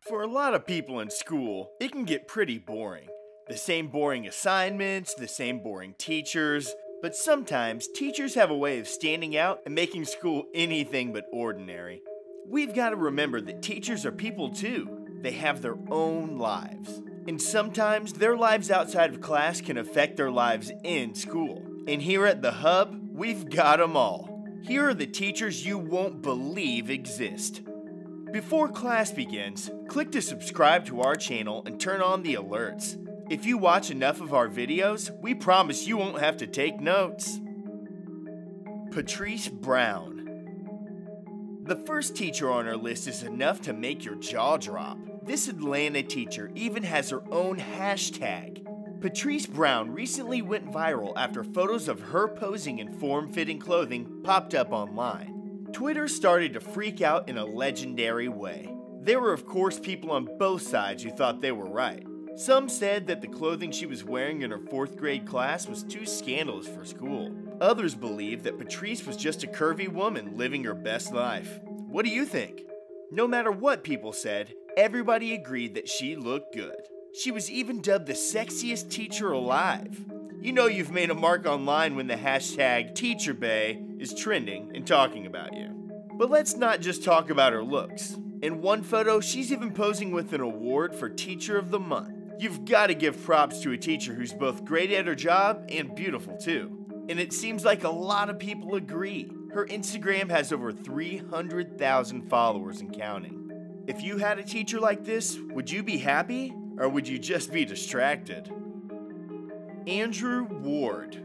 For a lot of people in school, it can get pretty boring. The same boring assignments, the same boring teachers, but sometimes teachers have a way of standing out and making school anything but ordinary. We've got to remember that teachers are people too. They have their own lives. And sometimes their lives outside of class can affect their lives in school. And here at The Hub, we've got them all. Here are the teachers you won't believe exist. Before class begins, click to subscribe to our channel and turn on the alerts. If you watch enough of our videos, we promise you won't have to take notes. Patrice Brown. The first teacher on our list is enough to make your jaw drop. This Atlanta teacher even has her own hashtag. Patrice Brown recently went viral after photos of her posing in form-fitting clothing popped up online. Twitter started to freak out in a legendary way. There were of course people on both sides who thought they were right. Some said that the clothing she was wearing in her 4th grade class was too scandalous for school. Others believed that Patrice was just a curvy woman living her best life. What do you think? No matter what people said, everybody agreed that she looked good. She was even dubbed the sexiest teacher alive. You know you've made a mark online when the hashtag TeacherBay is trending and talking about you. But let's not just talk about her looks. In one photo, she's even posing with an award for Teacher of the Month. You've got to give props to a teacher who's both great at her job and beautiful too. And it seems like a lot of people agree. Her Instagram has over 300,000 followers and counting. If you had a teacher like this, would you be happy or would you just be distracted? Andrew Ward.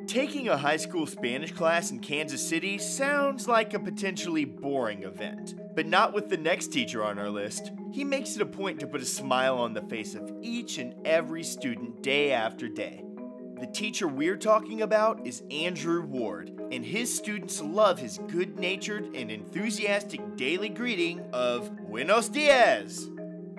Taking a high school Spanish class in Kansas City sounds like a potentially boring event, but not with the next teacher on our list. He makes it a point to put a smile on the face of each and every student day after day. The teacher we're talking about is Andrew Ward, and his students love his good-natured and enthusiastic daily greeting of Buenos Dias.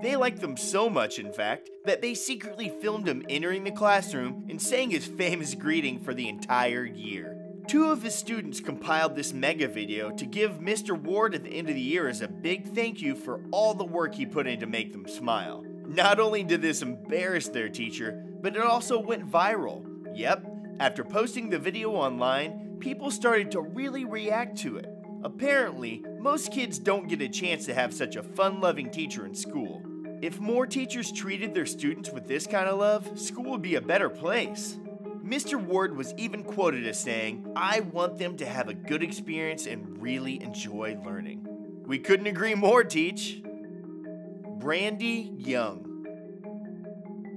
They liked them so much, in fact, that they secretly filmed him entering the classroom and saying his famous greeting for the entire year. 2 of his students compiled this mega video to give Mr. Ward at the end of the year as a big thank you for all the work he put in to make them smile. Not only did this embarrass their teacher, but it also went viral. Yep, after posting the video online, people started to really react to it. Apparently, most kids don't get a chance to have such a fun-loving teacher in school. If more teachers treated their students with this kind of love, school would be a better place. Mr. Ward was even quoted as saying, "I want them to have a good experience and really enjoy learning." We couldn't agree more, Teach. Brandy Young.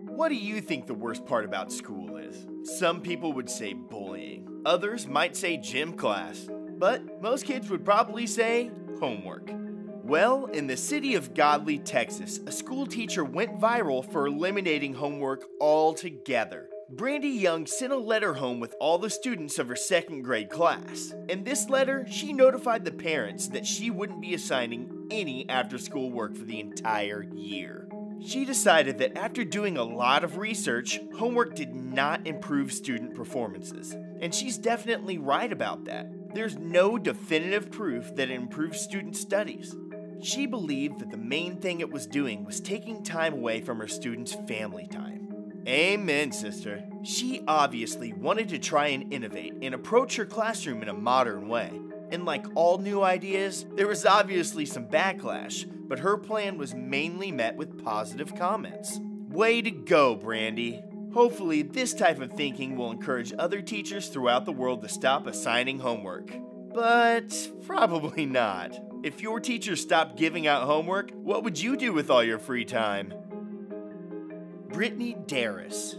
What do you think the worst part about school is? Some people would say bullying. Others might say gym class. But most kids would probably say homework. Well, in the city of Godley, Texas, a school teacher went viral for eliminating homework altogether. Brandy Young sent a letter home with all the students of her 2nd grade class. In this letter, she notified the parents that she wouldn't be assigning any after-school work for the entire year. She decided that after doing a lot of research, homework did not improve student performances. And she's definitely right about that. There's no definitive proof that it improves student studies. She believed that the main thing it was doing was taking time away from her students' family time. Amen, sister. She obviously wanted to try and innovate and approach her classroom in a modern way. And like all new ideas, there was obviously some backlash, but her plan was mainly met with positive comments. Way to go, Brandy. Hopefully, this type of thinking will encourage other teachers throughout the world to stop assigning homework. But probably not. If your teacher stopped giving out homework, what would you do with all your free time? Brittany Darris.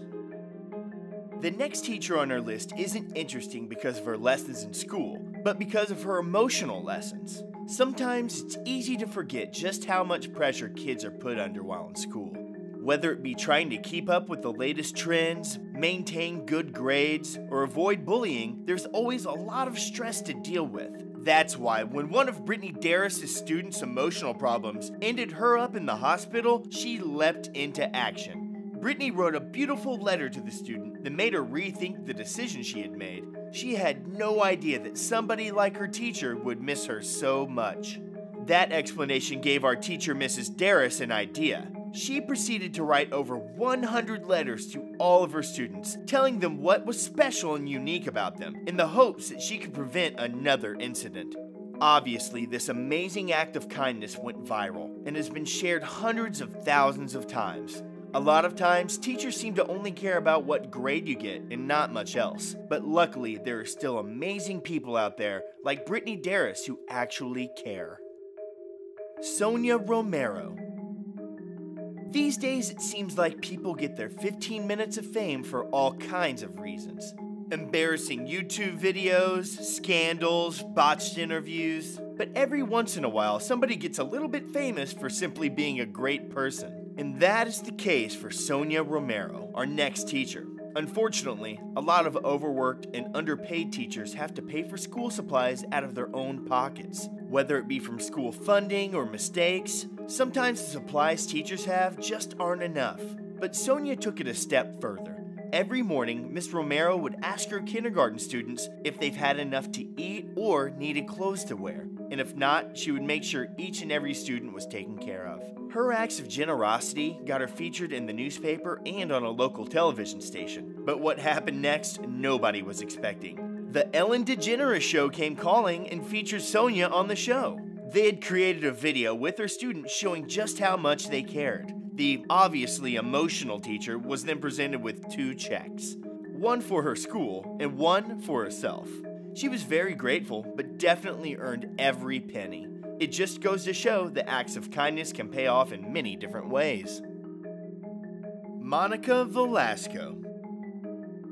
The next teacher on our list isn't interesting because of her lessons in school, but because of her emotional lessons. Sometimes it's easy to forget just how much pressure kids are put under while in school. Whether it be trying to keep up with the latest trends, maintain good grades, or avoid bullying, there's always a lot of stress to deal with. That's why when one of Brittany Darris' students' emotional problems ended her up in the hospital, she leapt into action. Brittany wrote a beautiful letter to the student that made her rethink the decision she had made. She had no idea that somebody like her teacher would miss her so much. That explanation gave our teacher, Mrs. Darris, an idea. She proceeded to write over 100 letters to all of her students, telling them what was special and unique about them, in the hopes that she could prevent another incident. Obviously, this amazing act of kindness went viral and has been shared hundreds of thousands of times. A lot of times, teachers seem to only care about what grade you get and not much else. But luckily, there are still amazing people out there like Brittany Darris who actually care. Sonia Romero. These days, it seems like people get their 15 minutes of fame for all kinds of reasons. Embarrassing YouTube videos, scandals, botched interviews. But every once in a while, somebody gets a little bit famous for simply being a great person. And that is the case for Sonia Romero, our next teacher. Unfortunately, a lot of overworked and underpaid teachers have to pay for school supplies out of their own pockets. Whether it be from school funding or mistakes, sometimes the supplies teachers have just aren't enough. But Sonia took it a step further. Every morning, Miss Romero would ask her kindergarten students if they've had enough to eat or needed clothes to wear. And if not, she would make sure each and every student was taken care of. Her acts of generosity got her featured in the newspaper and on a local television station. But what happened next, nobody was expecting. The Ellen DeGeneres Show came calling and featured Sonia on the show. They had created a video with her students showing just how much they cared. The obviously emotional teacher was then presented with 2 checks, one for her school and one for herself. She was very grateful, but definitely earned every penny. It just goes to show that acts of kindness can pay off in many different ways. Monica Velasco.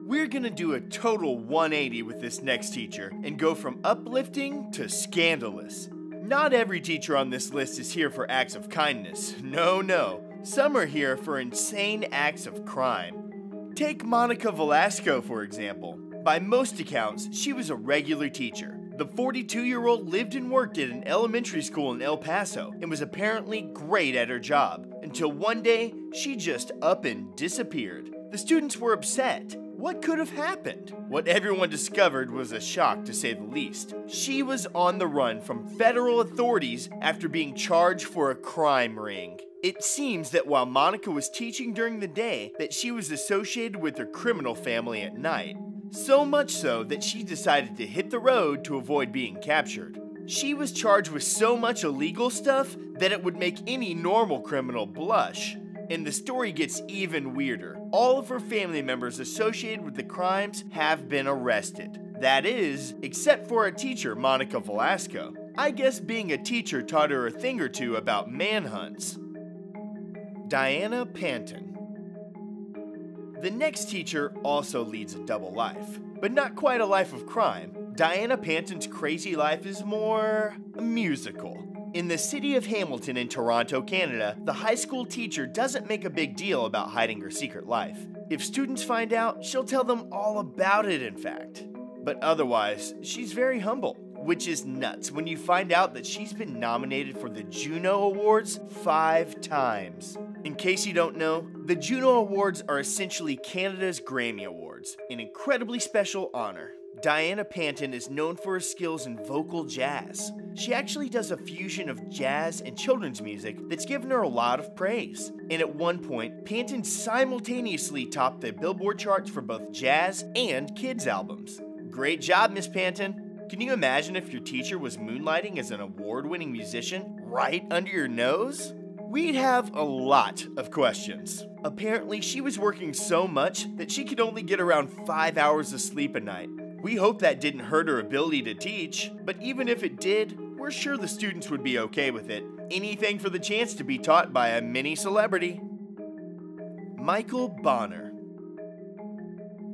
We're gonna do a total 180 with this next teacher and go from uplifting to scandalous. Not every teacher on this list is here for acts of kindness. No. Some are here for insane acts of crime. Take Monica Velasco, for example. By most accounts, she was a regular teacher. The 42-year-old lived and worked at an elementary school in El Paso and was apparently great at her job, until one day, she just up and disappeared. The students were upset. What could have happened? What everyone discovered was a shock, to say the least. She was on the run from federal authorities after being charged for a crime ring. It seems that while Monica was teaching during the day, that she was associated with her criminal family at night. So much so that she decided to hit the road to avoid being captured. She was charged with so much illegal stuff that it would make any normal criminal blush. And the story gets even weirder. All of her family members associated with the crimes have been arrested. That is, except for a teacher, Monica Velasco. I guess being a teacher taught her a thing or two about manhunts. Diana Panton. The next teacher also leads a double life, but not quite a life of crime. Diana Panton's crazy life is more musical. In the city of Hamilton in Toronto, Canada, the high school teacher doesn't make a big deal about hiding her secret life. If students find out, she'll tell them all about it, in fact. But otherwise, she's very humble, which is nuts when you find out that she's been nominated for the JUNO Awards 5 times. In case you don't know, the JUNO Awards are essentially Canada's Grammy Awards, an incredibly special honor. Diana Panton is known for her skills in vocal jazz. She actually does a fusion of jazz and children's music that's given her a lot of praise. And at one point, Panton simultaneously topped the Billboard charts for both jazz and kids albums. Great job, Miss Panton! Can you imagine if your teacher was moonlighting as an award-winning musician right under your nose? We'd have a lot of questions. Apparently, she was working so much that she could only get around 5 hours of sleep a night. We hope that didn't hurt her ability to teach, but even if it did, we're sure the students would be okay with it. Anything for the chance to be taught by a mini celebrity. Michael Bonner.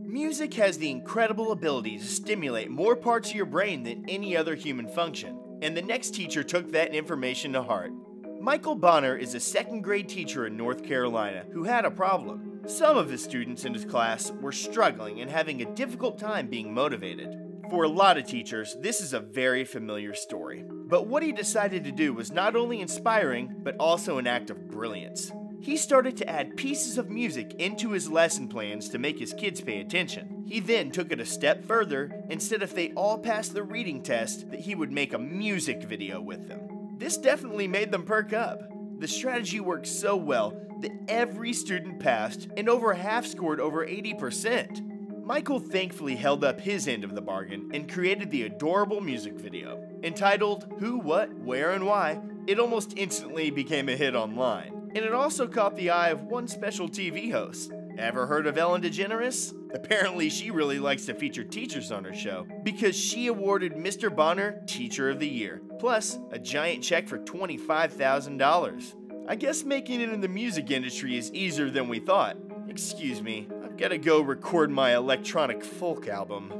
Music has the incredible ability to stimulate more parts of your brain than any other human function, and the next teacher took that information to heart. Michael Bonner is a 2nd grade teacher in North Carolina who had a problem. Some of his students in his class were struggling and having a difficult time being motivated. For a lot of teachers, this is a very familiar story. But what he decided to do was not only inspiring, but also an act of brilliance. He started to add pieces of music into his lesson plans to make his kids pay attention. He then took it a step further and said if they all passed the reading test, that he would make a music video with them. This definitely made them perk up. The strategy worked so well that every student passed and over half scored over 80%. Michael thankfully held up his end of the bargain and created the adorable music video. Entitled Who, What, Where, and Why, it almost instantly became a hit online. And it also caught the eye of one special TV host. Ever heard of Ellen DeGeneres? Apparently she really likes to feature teachers on her show because she awarded Mr. Bonner Teacher of the Year, plus a giant check for $25,000. I guess making it in the music industry is easier than we thought. Excuse me, I've gotta go record my electronic folk album.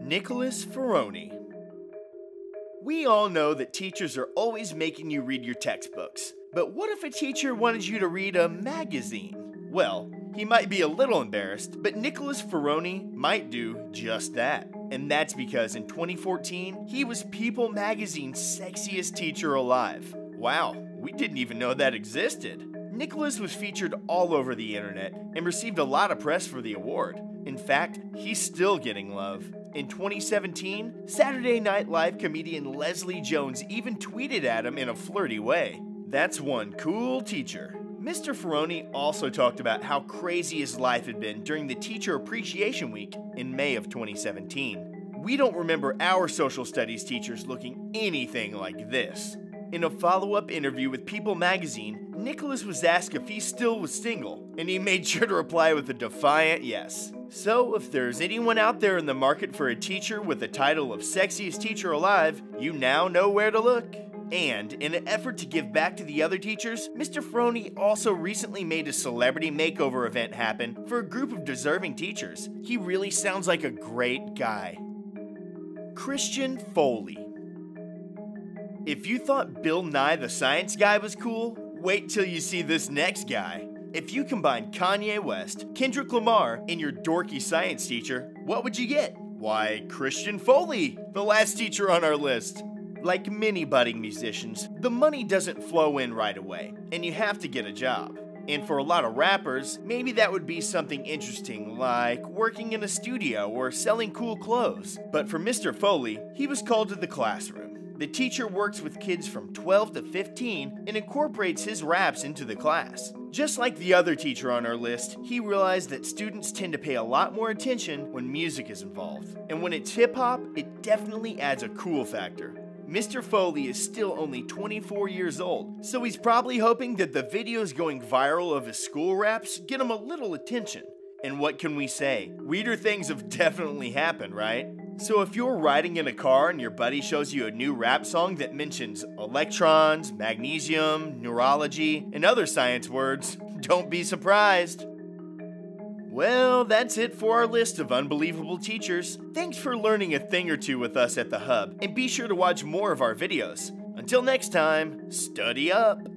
Nicholas Ferroni. We all know that teachers are always making you read your textbooks, but what if a teacher wanted you to read a magazine? Well, he might be a little embarrassed, but Nicholas Ferroni might do just that. And that's because in 2014, he was People Magazine's Sexiest Teacher Alive. Wow, we didn't even know that existed. Nicholas was featured all over the internet and received a lot of press for the award. In fact, he's still getting love. In 2017, Saturday Night Live comedian Leslie Jones even tweeted at him in a flirty way. That's one cool teacher. Mr. Ferroni also talked about how crazy his life had been during the Teacher Appreciation Week in May of 2017. We don't remember our social studies teachers looking anything like this. In a follow-up interview with People Magazine, Nicholas was asked if he still was single, and he made sure to reply with a defiant yes. So if there's anyone out there in the market for a teacher with the title of Sexiest Teacher Alive, you now know where to look. And in an effort to give back to the other teachers, Mr. Ferroni also recently made a celebrity makeover event happen for a group of deserving teachers. He really sounds like a great guy. Christian Foley. If you thought Bill Nye the Science Guy was cool, wait till you see this next guy. If you combine Kanye West, Kendrick Lamar, and your dorky science teacher, what would you get? Why, Christian Foley, the last teacher on our list. Like many budding musicians, the money doesn't flow in right away, and you have to get a job. And for a lot of rappers, maybe that would be something interesting, like working in a studio or selling cool clothes. But for Mr. Foley, he was called to the classroom. The teacher works with kids from 12 to 15 and incorporates his raps into the class. Just like the other teacher on our list, he realized that students tend to pay a lot more attention when music is involved. And when it's hip-hop, it definitely adds a cool factor. Mr. Foley is still only 24 years old, so he's probably hoping that the videos going viral of his school raps get him a little attention. And what can we say? Weirder things have definitely happened, right? So if you're riding in a car and your buddy shows you a new rap song that mentions electrons, magnesium, neurology, and other science words, don't be surprised. Well, that's it for our list of unbelievable teachers. Thanks for learning a thing or two with us at the Hub, and be sure to watch more of our videos. Until next time, study up!